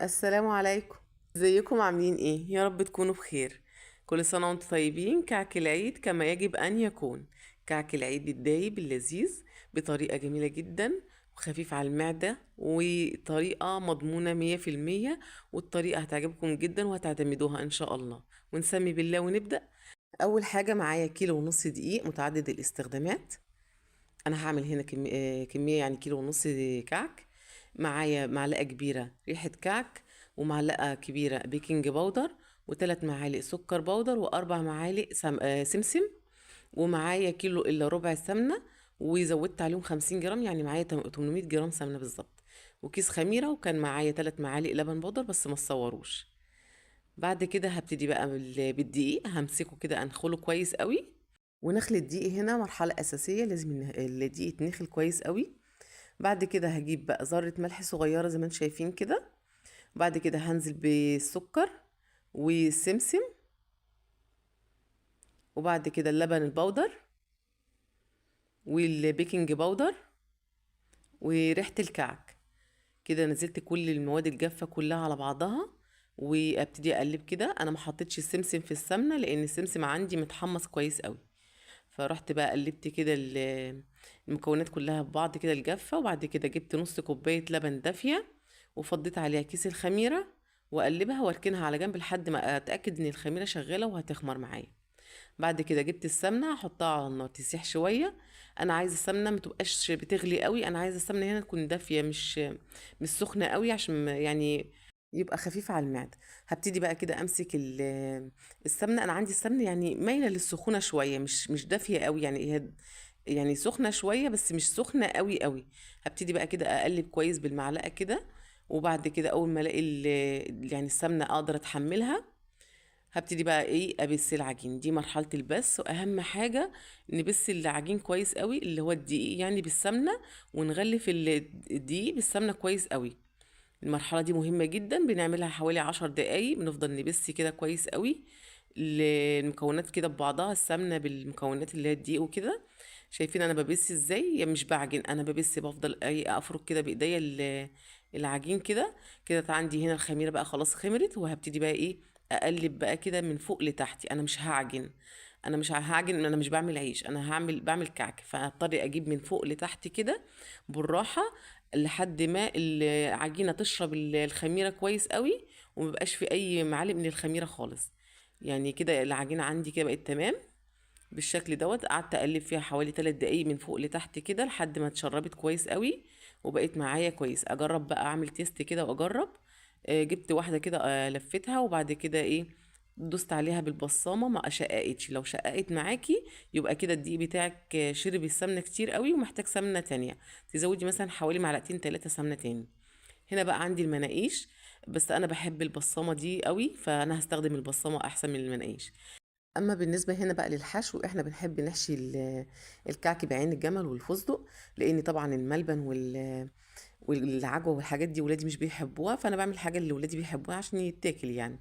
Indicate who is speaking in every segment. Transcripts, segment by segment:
Speaker 1: السلام عليكم. ازيكم عاملين ايه؟ يا رب تكونوا بخير. كل سنة وانتم طيبين. كعك العيد كما يجب ان يكون. كعك العيد الدايب اللذيذ بطريقة جميلة جدا وخفيف على المعدة وطريقة مضمونة 100%. والطريقة هتعجبكم جدا وهتعتمدوها ان شاء الله. ونسمي بالله ونبدأ. اول حاجة معايا كيلو ونص دقيق متعدد الاستخدامات. انا هعمل هنا كمية يعني كيلو ونص كعك. معايا معلقة كبيرة ريحة كعك، ومعلقة كبيرة بيكنج باودر، وثلاث معالق سكر بودر، واربع معالق سمسم. ومعايا كيلو الا ربع سمنة، وزودت عليهم 50 جرام، يعني معايا 800 جرام سمنة بالظبط. وكيس خميرة، وكان معايا ثلاث معالق لبن بودر بس ما تصوروش. بعد كده هبتدي بقى بالدقيق، همسكه كده انخله كويس قوي. ونخل الدقيق هنا مرحلة أساسية، لازم الدقيق يتنخل كويس قوي. بعد كده هجيب بقى ذرة ملح صغيرة زي ما انتم شايفين كده. بعد كده هنزل بالسكر والسمسم، وبعد كده اللبن البودر والبيكنج باودر وريحة الكعك. كده نزلت كل المواد الجافة كلها على بعضها، وابتدي اقلب كده. انا ما حطيتش السمسم في السمنة لان السمسم عندي متحمص كويس قوي. فرحت بقى قلبت كده المكونات كلها ببعض كده الجافة. وبعد كده جبت نص كوباية لبن دافية، وفضيت عليها كيس الخميرة، واقلبها واركنها على جنب لحد ما اتاكد ان الخميره شغاله وهتخمر معايا. بعد كده جبت السمنه احطها على النار تسيح شويه. انا عايزه السمنه ما تبقاش بتغلي قوي، انا عايزه السمنه هنا تكون دافيه، مش سخنه قوي، عشان يعني يبقى خفيف على المعده. هبتدي بقى كده امسك السمنه. انا عندي السمنه يعني مايله للسخونه شويه، مش دافيه قوي، يعني هي يعني سخنه شويه بس مش سخنه قوي قوي. هبتدي بقى كده اقلب كويس بالمعلقه كده. وبعد كده اول ما الاقي يعني السمنه اقدر اتحملها، هبتدي بقى ايه ابس العجين. دي مرحله البس، واهم حاجه نبس العجين كويس قوي، اللي هو الدقيق يعني بالسمنه، ونغلف الدقيق بالسمنه كويس قوي. المرحله دي مهمه جدا، بنعملها حوالي 10 دقايق، بنفضل نبس كده كويس قوي المكونات كده ببعضها، السمنه بالمكونات اللي هي الدقيق وكده. شايفين انا ببس ازاي؟ يا مش بعجن، انا ببس بفضل اي افرك كده بايديا العجين كده. كده عندي هنا الخميره بقى خلاص خمرت، وهبتدي بقى ايه اقلب بقى كده من فوق لتحت. انا مش هعجن، انا مش هعجن، انا مش بعمل عيش، انا بعمل كعك، فهضطر اجيب من فوق لتحت كده بالراحه، لحد ما العجينه تشرب الخميره كويس قوي، ومبقاش في اي معالق من الخميره خالص. يعني كده العجينه عندي كده بقت تمام بالشكل دوت. قعدت اقلب فيها حوالي 3 دقايق من فوق لتحت كده لحد ما اتشربت كويس قوي وبقيت معايا كويس. اجرب بقى اعمل تيست كده واجرب. جبت واحده كده، لفتها، وبعد كده ايه دوست عليها بالبصامه ما شققتش. لو شققت معاكي يبقى كده الدقيق بتاعك شرب السمنه كتير قوي ومحتاج سمنه تانية. تزودي مثلا حوالي معلقتين 3 سمنه تاني. هنا بقى عندي المناقيش، بس انا بحب البصامه دي قوي، فانا هستخدم البصامه احسن من المناقيش. اما بالنسبه هنا بقى للحشو، احنا بنحب نحشي الكعك بعين الجمل والفستق، لان طبعا الملبن والعجوه والحاجات دي ولادي مش بيحبوها، فانا بعمل حاجه اللي ولادي بيحبوها عشان يتاكل يعني.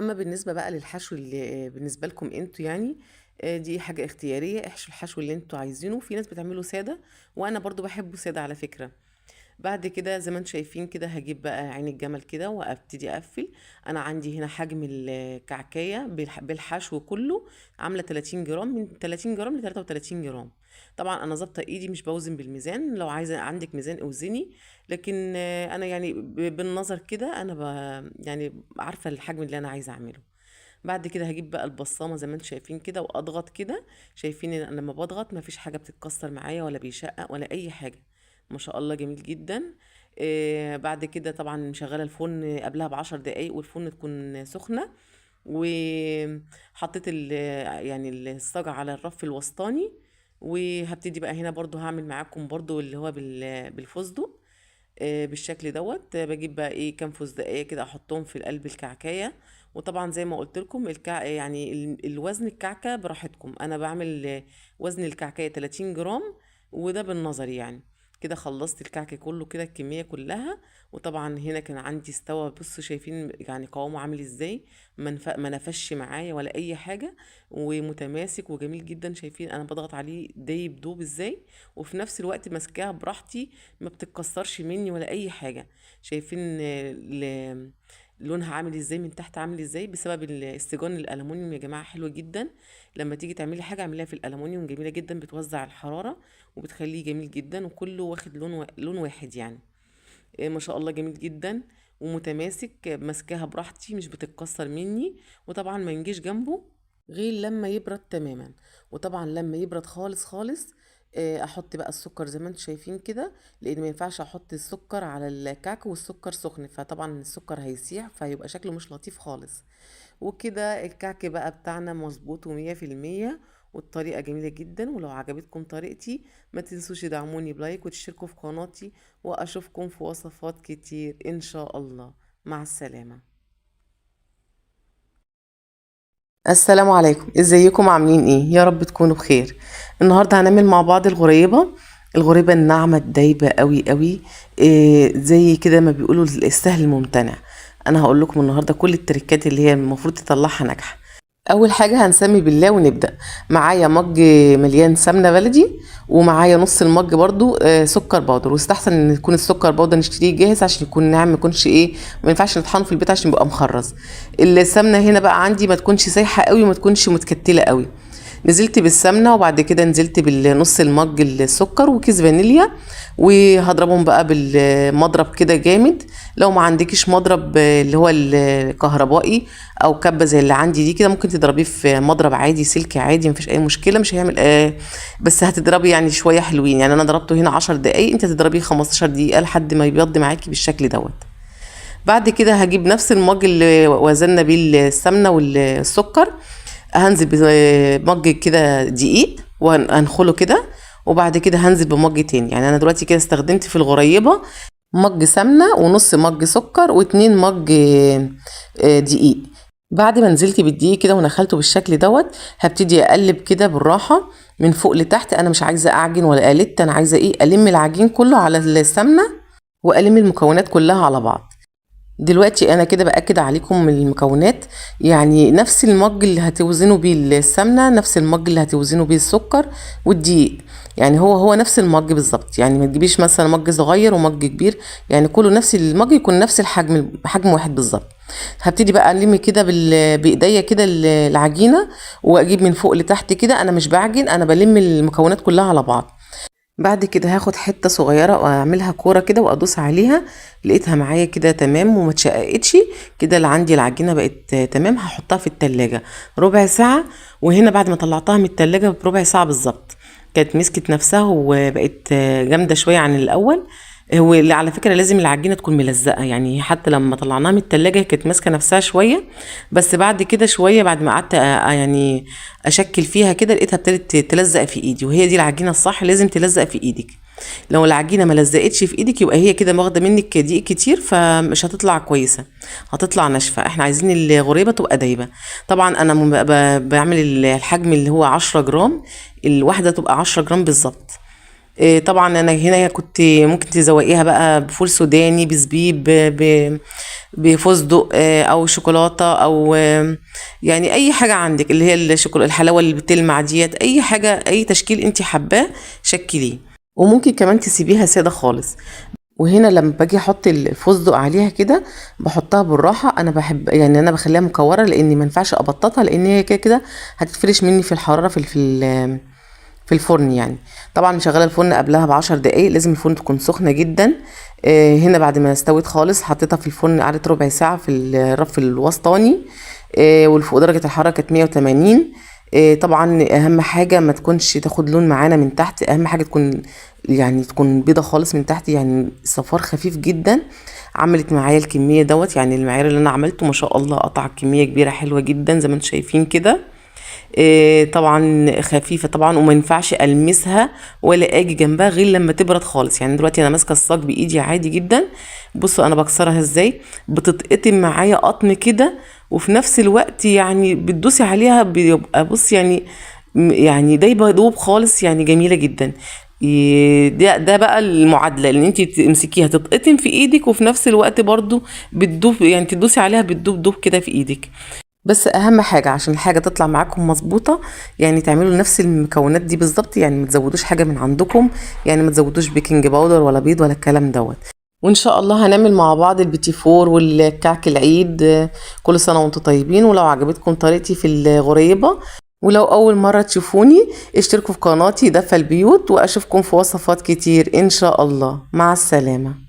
Speaker 1: اما بالنسبه بقى للحشو اللي بالنسبه لكم انتوا يعني، دي حاجه اختياريه، احشوا الحشو اللي انتوا عايزينه. في ناس بتعمله ساده، وانا برضو بحبه ساده على فكره. بعد كده زي ما انتم شايفين كده هجيب بقى عين الجمل كده وابتدي اقفل. انا عندي هنا حجم الكعكية بالحشو كله عاملة 30 جرام، من 30 جرام ل 33 جرام. طبعا انا ظابطه ايدي مش بوزن بالميزان، لو عايزه عندك ميزان اوزني. لكن انا يعني بالنظر كده انا يعني عارفه الحجم اللي انا عايزه اعمله. بعد كده هجيب بقى البصامه زي ما انتم شايفين كده واضغط كده. شايفين ان أنا لما بضغط مفيش حاجه بتتكسر معايا ولا بيشقق ولا اي حاجه. ما شاء الله جميل جدا. بعد كده طبعا مشغله الفرن قبلها ب10 دقايق، والفرن تكون سخنه. وحطيت يعني الصاج على الرف الوسطاني. وهبتدي بقى هنا برضو هعمل معاكم برضو اللي هو بالفستق. بالشكل دوت. بجيب بقى ايه كام فستقية كده احطهم في قلب الكعكاية. وطبعا زي ما قلت لكم يعني الوزن الكعكة براحتكم. انا بعمل وزن الكعكاية 30 جرام، وده بالنظر يعني. كده خلصت الكعك كله كده الكمية كلها. وطبعا هنا كان عندي استوى، بصوا شايفين يعني قوامه عامل ازاي، ما نفش معايا ولا اي حاجة، ومتماسك وجميل جدا. شايفين انا بضغط عليه دايب دوب ازاي، وفي نفس الوقت ماسكاها براحتي، ما بتتكسرش مني ولا اي حاجة. شايفين لونها عامل ازاي من تحت، عامل ازاي بسبب السجان الالومنيوم يا جماعة، حلوة جدا. لما تيجي تعملي حاجة اعمليها في الالومنيوم، جميلة جدا، بتوزع الحرارة وبتخليه جميل جدا، وكله واخد لون واحد يعني. ما شاء الله جميل جدا ومتماسك، ماسكاها براحتي مش بتتكسر مني. وطبعا ما نجيش جنبه غير لما يبرد تماما. وطبعا لما يبرد خالص خالص احط بقى السكر زي ما انتم شايفين كده، لان ما ينفعش احط السكر على الكعك والسكر سخن، فطبعا السكر هيسيح فهيبقى شكله مش لطيف خالص. وكده الكعك بقى بتاعنا مظبوط و100%، والطريقة جميلة جدا. ولو عجبتكم طريقتي ما تنسوش تدعموني بلايك وتشتركوا في قناتي، واشوفكم في وصفات كتير ان شاء الله. مع السلامة. السلام عليكم، ازيكم عاملين ايه؟ يا رب تكونوا بخير. النهارده هنعمل مع بعض الغريبه الناعمه الدايبه قوي قوي، إيه زي كده ما بيقولوا السهل الممتنع. انا هقول لكم النهارده كل التريكات اللي هي المفروض تطلعها ناجحه. اول حاجه هنسمي بالله ونبدا. معايا مج مليان سمنه بلدي، ومعايا نص المج برضو سكر بودر، واستحسن ان يكون السكر بودر نشتريه جاهز عشان يكون ناعم، ما يكونش ما ينفعش نطحنه في البيت عشان يبقى مخرز. السمنه هنا بقى عندي ما تكونش سايحه قوي وما تكونش متكتله قوي. نزلت بالسمنه، وبعد كده نزلت بالنص المج السكر وكيس فانيليا، وهضربهم بقى بالمضرب كده جامد. لو ما عندكش مضرب اللي هو الكهربائي او كبه زي اللي عندي دي كده، ممكن تضربيه في مضرب عادي سلكي عادي، مفيش اي مشكله، مش هيعمل بس هتضربي يعني شويه حلوين. يعني انا ضربته هنا 10 دقايق، انت تضربيه 15 دقيقه لحد ما يبيض معاكي بالشكل دوت. بعد كده هجيب نفس المج اللي وزننا بيه السمنه والسكر، هنزل بمج كده دقيق وهنخله كده، وبعد كده هنزل بمج تاني. يعني انا دلوقتي كده استخدمت في الغريبه مج سمنه ونص مج سكر واتنين مج دقيق. بعد ما نزلت بالدقيق كده ونخلته بالشكل دوت، هبتدي اقلب كده بالراحه من فوق لتحت. انا مش عايزه اعجن ولا قلت، انا عايزه الم العجين كله على السمنه، والم المكونات كلها على بعض. دلوقتي انا كده باكد عليكم من المكونات، يعني نفس المج اللي هتوزنوا بيه السمنه، نفس المج اللي هتوزنوا بيه السكر والدقيق، يعني هو نفس المج بالظبط. يعني ما تجيبيش مثلا مج صغير ومج كبير، يعني كله نفس المج، يكون نفس الحجم، حجم واحد بالظبط. هبتدي بقى الم كده بايديا كده العجينه، واجيب من فوق لتحت كده. انا مش بعجن، انا بلم المكونات كلها على بعض. بعد كده هاخد حتة صغيرة واعملها كورة كده وادوس عليها، لقيتها معايا كده تمام وما اتشققتش كده. اللي عندي العجينة بقت تمام، هحطها في التلاجة ربع ساعة. وهنا بعد ما طلعتها من التلاجة بربع ساعة بالظبط، كانت مسكت نفسها وبقت جامدة شوية عن الأول. واللي على فكرة لازم العجينة تكون ملزقة، يعني حتى لما طلعناها من التلاجة كانت ماسكة نفسها شوية، بس بعد كده شوية بعد ما قعدت يعني أشكل فيها كده، لقيتها ابتدت تلزق في إيدي. وهي دي العجينة الصح، لازم تلزق في إيدك. لو العجينة ما لزقتش في إيدك يبقى هي كده واخدة منك دقيق كتير، فمش هتطلع كويسة، هتطلع ناشفة. احنا عايزين الغريبة تبقى دايبة. طبعا أنا بعمل الحجم اللي هو 10 جرام، الواحدة تبقى 10 جرام بالظبط. طبعا انا هنا كنت ممكن تزوقيها بقى بفول سوداني، بزبيب، بفستق، او شوكولاته، او يعني اي حاجه عندك اللي هي الحلاوه اللي بتلمع ديت، اي حاجه، اي تشكيل انت حباه شكليه. وممكن كمان تسيبيها ساده خالص. وهنا لما باجي احط الفستق عليها كده بحطها بالراحه. انا بحب يعني انا بخليها مكوره، لاني ما ينفعش ابططها، لان هي كده كده هتتفرش مني في الحراره في الفرن يعني. طبعا مشغله الفرن قبلها ب10 دقايق، لازم الفرن تكون سخنه جدا. هنا بعد ما استوت خالص حطيتها في الفرن، قعدت ربع ساعه في الرف الوسطاني، والفوق درجه الحراره كانت 180. طبعا اهم حاجه ما تكونش تاخد لون معانا من تحت، اهم حاجه تكون بيضه خالص من تحت، يعني صفار خفيف جدا. عملت معايا الكميه دوت، يعني المعيار اللي انا عملته ما شاء الله قطع كميه كبيره حلوه جدا زي ما انتم شايفين كده. طبعا خفيفه طبعا، وما ينفعش المسها ولا اجي جنبها غير لما تبرد خالص. يعني دلوقتي انا ماسكه الصاج بايدي عادي جدا، بصوا انا بكسرها ازاي، بتتقطم معايا قطم كده، وفي نفس الوقت يعني بتدوسي عليها بيبقى بص يعني دايبه دوب خالص، يعني جميله جدا. ده بقى المعادله، ان انت تمسكيها تتقطم في ايدك، وفي نفس الوقت برضو بتدوب، يعني تدوسي عليها بتدوب دوب كده في ايدك. بس اهم حاجه عشان الحاجه تطلع معاكم مظبوطه، يعني تعملوا نفس المكونات دي بالظبط، يعني ما تزودوش حاجه من عندكم، يعني ما تزودوش بيكنج باودر ولا بيض ولا الكلام دوت. وان شاء الله هنعمل مع بعض البيتي فور والكعك العيد. كل سنه وانتم طيبين. ولو عجبتكم طريقتي في الغريبه، ولو اول مره تشوفوني، اشتركوا في قناتي دفى البيوت، واشوفكم في وصفات كتير ان شاء الله. مع السلامه.